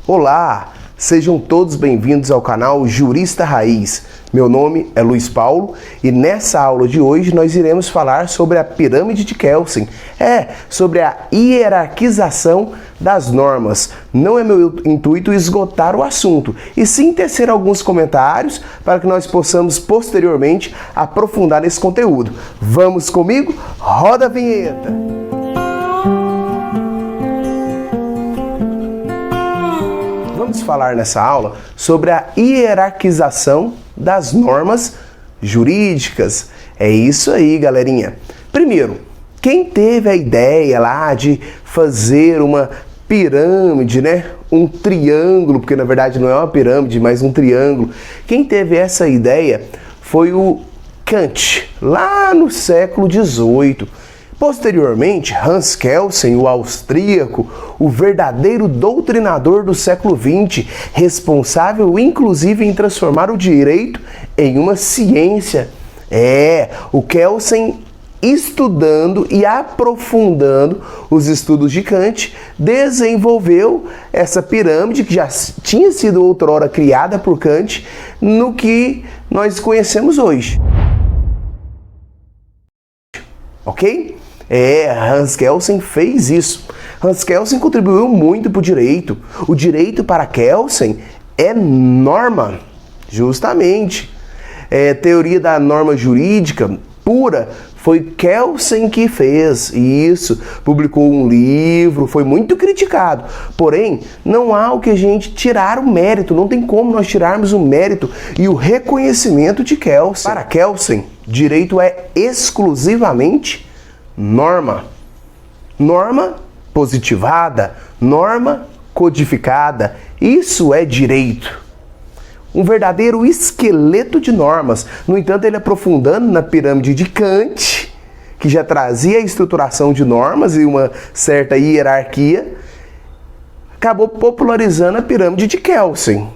Olá, sejam todos bem-vindos ao canal Jurista Raiz. Meu nome é Luiz Paulo e nessa aula de hoje nós iremos falar sobre a pirâmide de Kelsen. Sobre a hierarquização das normas. Não é meu intuito esgotar o assunto, e sim tecer alguns comentários para que nós possamos posteriormente aprofundar nesse conteúdo. Vamos comigo? Roda a vinheta! Vamos falar nessa aula sobre a hierarquização das normas jurídicas. É isso aí, galerinha. Primeiro, quem teve a ideia lá de fazer uma pirâmide, né? Um triângulo, porque na verdade não é uma pirâmide, mas um triângulo. Quem teve essa ideia foi o Kant, lá no século XVIII. Posteriormente, Hans Kelsen, o austríaco, o verdadeiro doutrinador do século XX, responsável inclusive em transformar o direito em uma ciência. O Kelsen, estudando e aprofundando os estudos de Kant, desenvolveu essa pirâmide que já tinha sido outrora criada por Kant no que nós conhecemos hoje. Ok? Hans Kelsen fez isso. Hans Kelsen contribuiu muito para o direito. O direito para Kelsen é norma, justamente. Teoria da norma jurídica pura foi Kelsen que fez isso. Publicou um livro, foi muito criticado. Porém, não há o que a gente tirar o mérito. Não tem como nós tirarmos o mérito e o reconhecimento de Kelsen. Para Kelsen, direito é exclusivamente norma. Norma positivada, norma codificada. Isso é direito. Um verdadeiro esqueleto de normas. No entanto, ele aprofundando na pirâmide de Kant, que já trazia a estruturação de normas e uma certa hierarquia, acabou popularizando a pirâmide de Kelsen,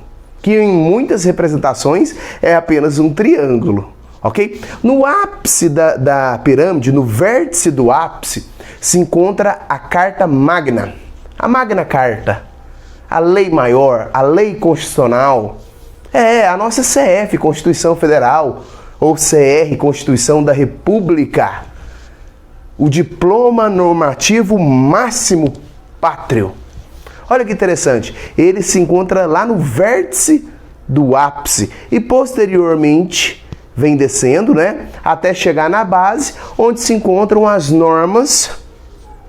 que em muitas representações é apenas um triângulo. Ok? No ápice da pirâmide, no vértice do ápice, se encontra a Carta Magna, a Magna Carta, a lei maior, a lei constitucional, a nossa CF, Constituição Federal, ou CR, Constituição da República, o diploma normativo máximo pátrio. Olha que interessante, ele se encontra lá no vértice do ápice e posteriormente vem descendo, né, até chegar na base, onde se encontram as normas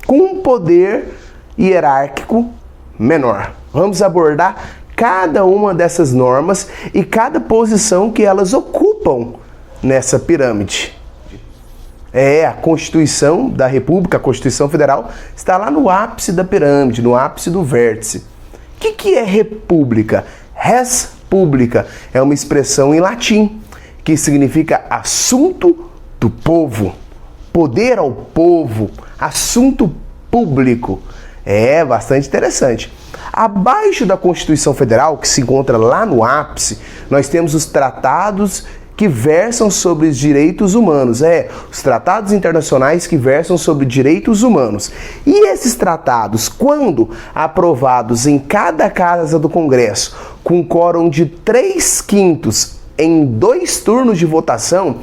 com um poder hierárquico menor. Vamos abordar cada uma dessas normas e cada posição que elas ocupam nessa pirâmide. A Constituição da República, a Constituição Federal, está lá no ápice da pirâmide, no ápice do vértice. O que é república? Res publica é uma expressão em latim, que significa assunto do povo, poder ao povo, assunto público. Bastante interessante. Abaixo da Constituição Federal, que se encontra lá no ápice, nós temos os tratados que versam sobre os direitos humanos. Os tratados internacionais que versam sobre direitos humanos. E esses tratados, quando aprovados em cada casa do Congresso, com quórum de 3/5 em 2 turnos de votação,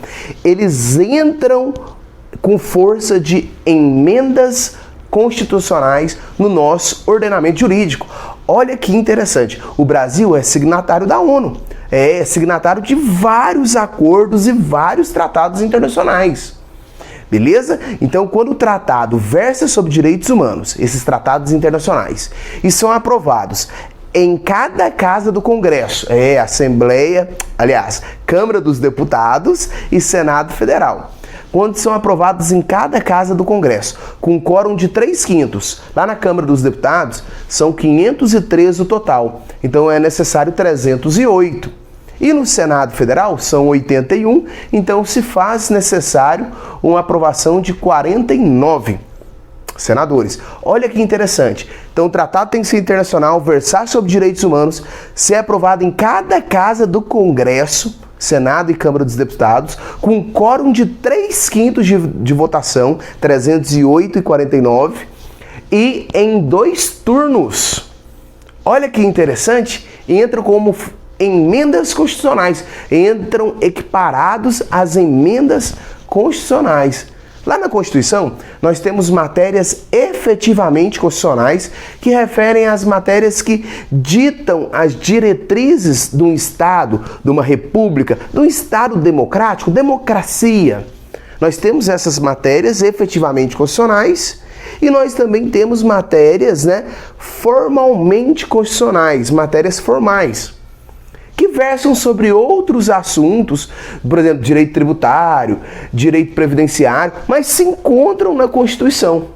eles entram com força de emendas constitucionais no nosso ordenamento jurídico. Olha que interessante, o Brasil é signatário da ONU, é signatário de vários acordos e vários tratados internacionais. Beleza? Então, quando o tratado versa sobre direitos humanos, esses tratados internacionais, e são aprovados em cada casa do Congresso, Câmara dos Deputados e Senado Federal, quando são aprovados em cada casa do Congresso, com quórum de 3/5, lá na Câmara dos Deputados, são 513 o total, então é necessário 308. E no Senado Federal são 81, então se faz necessário uma aprovação de 49 senadores. Olha que interessante. Então o tratado tem que ser internacional, versar sobre direitos humanos, ser aprovado em cada casa do Congresso, Senado e Câmara dos Deputados, com um quórum de 3/5 de votação, 308 e 49, e em 2 turnos. Olha que interessante, entram como emendas constitucionais, entram equiparados às emendas constitucionais. Lá na Constituição, nós temos matérias efetivamente constitucionais que referem às matérias que ditam as diretrizes de um Estado, de uma república, de um Estado democrático, democracia. Nós temos essas matérias efetivamente constitucionais e nós também temos matérias, formalmente constitucionais, matérias formais, que versam sobre outros assuntos, por exemplo, direito tributário, direito previdenciário, mas se encontram na Constituição.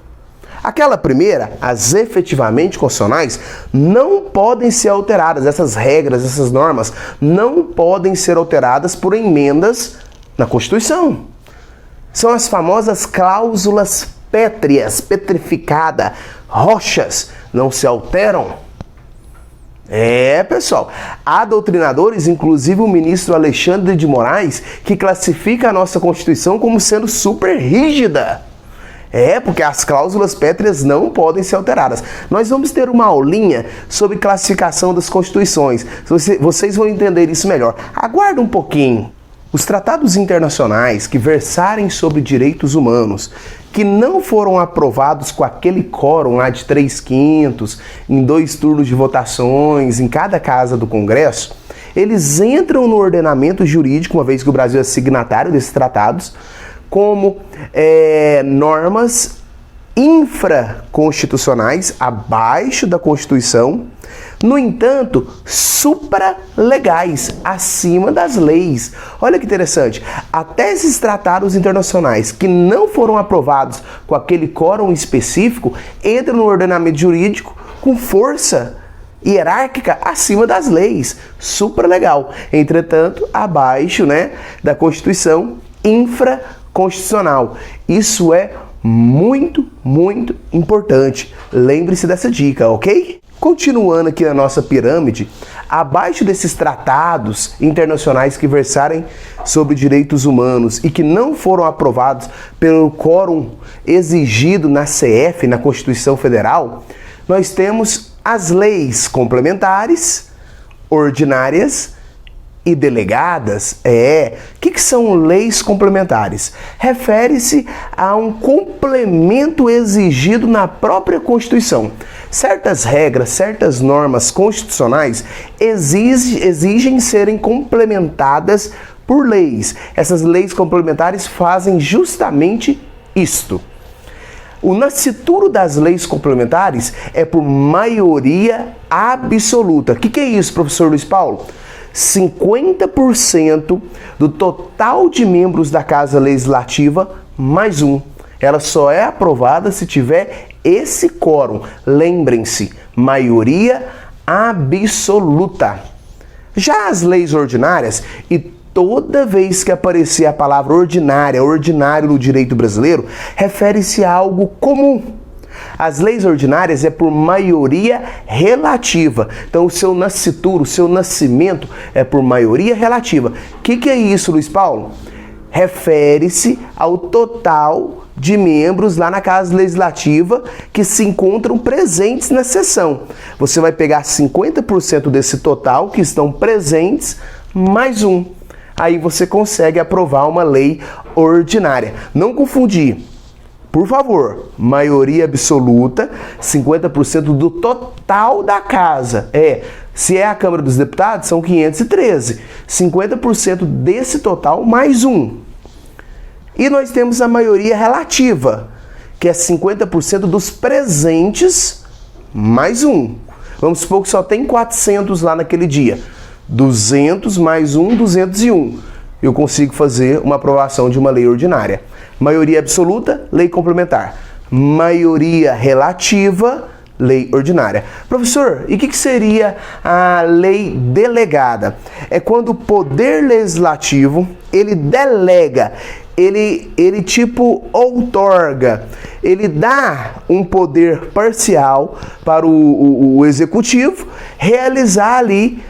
Aquela primeira, as efetivamente constitucionais, não podem ser alteradas. Essas regras, essas normas, não podem ser alteradas por emendas na Constituição. São as famosas cláusulas pétreas, petrificada, rochas, não se alteram. Pessoal, há doutrinadores, inclusive o ministro Alexandre de Moraes, que classifica a nossa Constituição como sendo super rígida. Porque as cláusulas pétreas não podem ser alteradas. Nós vamos ter uma aulinha sobre classificação das constituições. Vocês vão entender isso melhor. Aguarda um pouquinho. Os tratados internacionais que versarem sobre direitos humanos, que não foram aprovados com aquele quórum lá de 3/5, em 2 turnos de votações, em cada casa do Congresso, eles entram no ordenamento jurídico, uma vez que o Brasil é signatário desses tratados, como normas infraconstitucionais, abaixo da Constituição, no entanto, supralegais, acima das leis. Olha que interessante, até esses tratados internacionais que não foram aprovados com aquele quórum específico, entram no ordenamento jurídico com força hierárquica acima das leis, supralegal. Entretanto, abaixo, da Constituição infraconstitucional. Isso é muito, muito importante. Lembre-se dessa dica, ok? Continuando aqui na nossa pirâmide, abaixo desses tratados internacionais que versarem sobre direitos humanos e que não foram aprovados pelo quórum exigido na CF, na Constituição Federal, nós temos as leis complementares, ordinárias e delegadas. O que são leis complementares? Refere-se a um complemento exigido na própria Constituição. Certas regras, certas normas constitucionais exigem serem complementadas por leis. Essas leis complementares fazem justamente isto. O nascituro das leis complementares é por maioria absoluta. O que é isso, professor Luiz Paulo? 50% do total de membros da Casa Legislativa mais um. Ela só é aprovada se tiver esse quórum. Lembrem-se, maioria absoluta. Já as leis ordinárias, e toda vez que aparecer a palavra ordinária, ordinário no direito brasileiro, refere-se a algo comum. As leis ordinárias é por maioria relativa. Então, o seu nascituro, o seu nascimento é por maioria relativa. O que é isso, Luiz Paulo? Refere-se ao total de membros lá na Casa Legislativa que se encontram presentes na sessão. Você vai pegar 50% desse total que estão presentes, mais um. Aí você consegue aprovar uma lei ordinária. Não confundir. Por favor, maioria absoluta, 50% do total da casa. Se é a Câmara dos Deputados, são 513. 50% desse total, mais um. E nós temos a maioria relativa, que é 50% dos presentes, mais um. Vamos supor que só tem 400 lá naquele dia. 200 mais um, 201. Eu consigo fazer uma aprovação de uma lei ordinária. Maioria absoluta, lei complementar. Maioria relativa, lei ordinária. Professor, e o que seria a lei delegada? É quando o poder legislativo, ele delega, ele tipo outorga, ele dá um poder parcial para o executivo realizar ali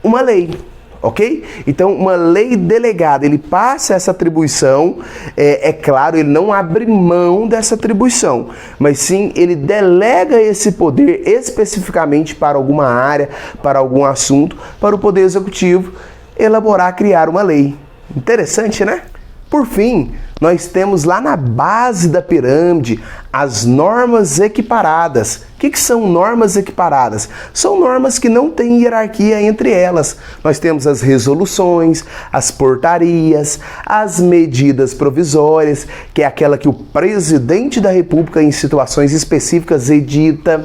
uma lei. ok? Então, uma lei delegada, ele passa essa atribuição, é claro, ele não abre mão dessa atribuição, mas sim ele delega esse poder especificamente para alguma área, para algum assunto, para o Poder Executivo elaborar, criar uma lei. Interessante, né? Por fim, nós temos lá na base da pirâmide as normas equiparadas. O que são normas equiparadas? São normas que não têm hierarquia entre elas. Nós temos as resoluções, as portarias, as medidas provisórias, que é aquela que o presidente da República, em situações específicas, edita.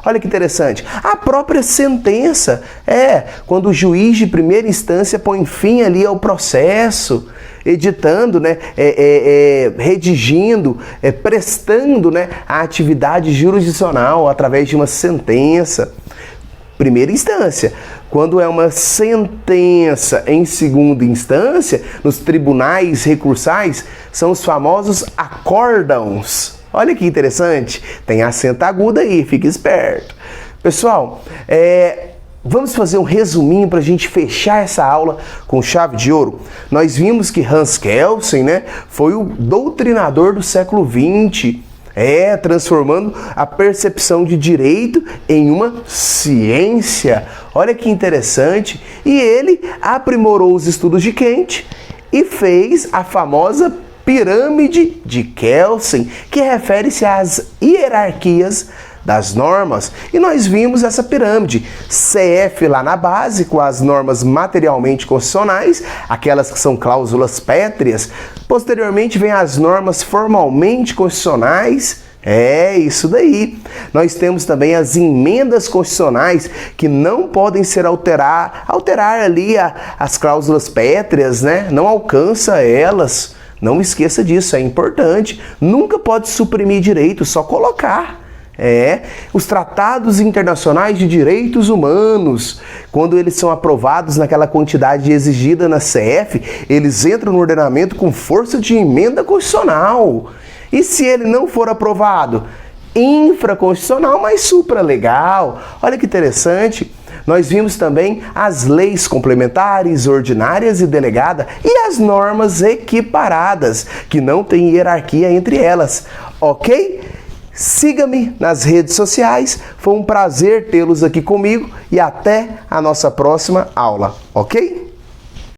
Olha que interessante. A própria sentença quando o juiz de primeira instância põe fim ali ao processo, editando, né, redigindo, prestando, né, a atividade jurisdicional através de uma sentença. Primeira instância. Quando é uma sentença em segunda instância, nos tribunais recursais, são os famosos acórdãos. Olha que interessante, tem acento agudo aí, fica esperto. Pessoal, vamos fazer um resuminho para a gente fechar essa aula com chave de ouro. Nós vimos que Hans Kelsen, né, foi o doutrinador do século XX, transformando a percepção de direito em uma ciência. Olha que interessante. E ele aprimorou os estudos de Kant e fez a famosa pirâmide de Kelsen, que refere-se às hierarquias das normas. E nós vimos essa pirâmide, CF lá na base, com as normas materialmente constitucionais, aquelas que são cláusulas pétreas. Posteriormente vem as normas formalmente constitucionais. Isso daí. Nós temos também as emendas constitucionais que não podem ser alterar ali as cláusulas pétreas, né? Não alcança elas. Não esqueça disso, é importante. Nunca pode suprimir direito, só colocar. Os tratados internacionais de direitos humanos, quando eles são aprovados naquela quantidade exigida na CF, eles entram no ordenamento com força de emenda constitucional. E se ele não for aprovado? Infraconstitucional, mas supralegal. Olha que interessante. Nós vimos também as leis complementares, ordinárias e delegada e as normas equiparadas, que não tem hierarquia entre elas, ok? Siga-me nas redes sociais, foi um prazer tê-los aqui comigo e até a nossa próxima aula, ok?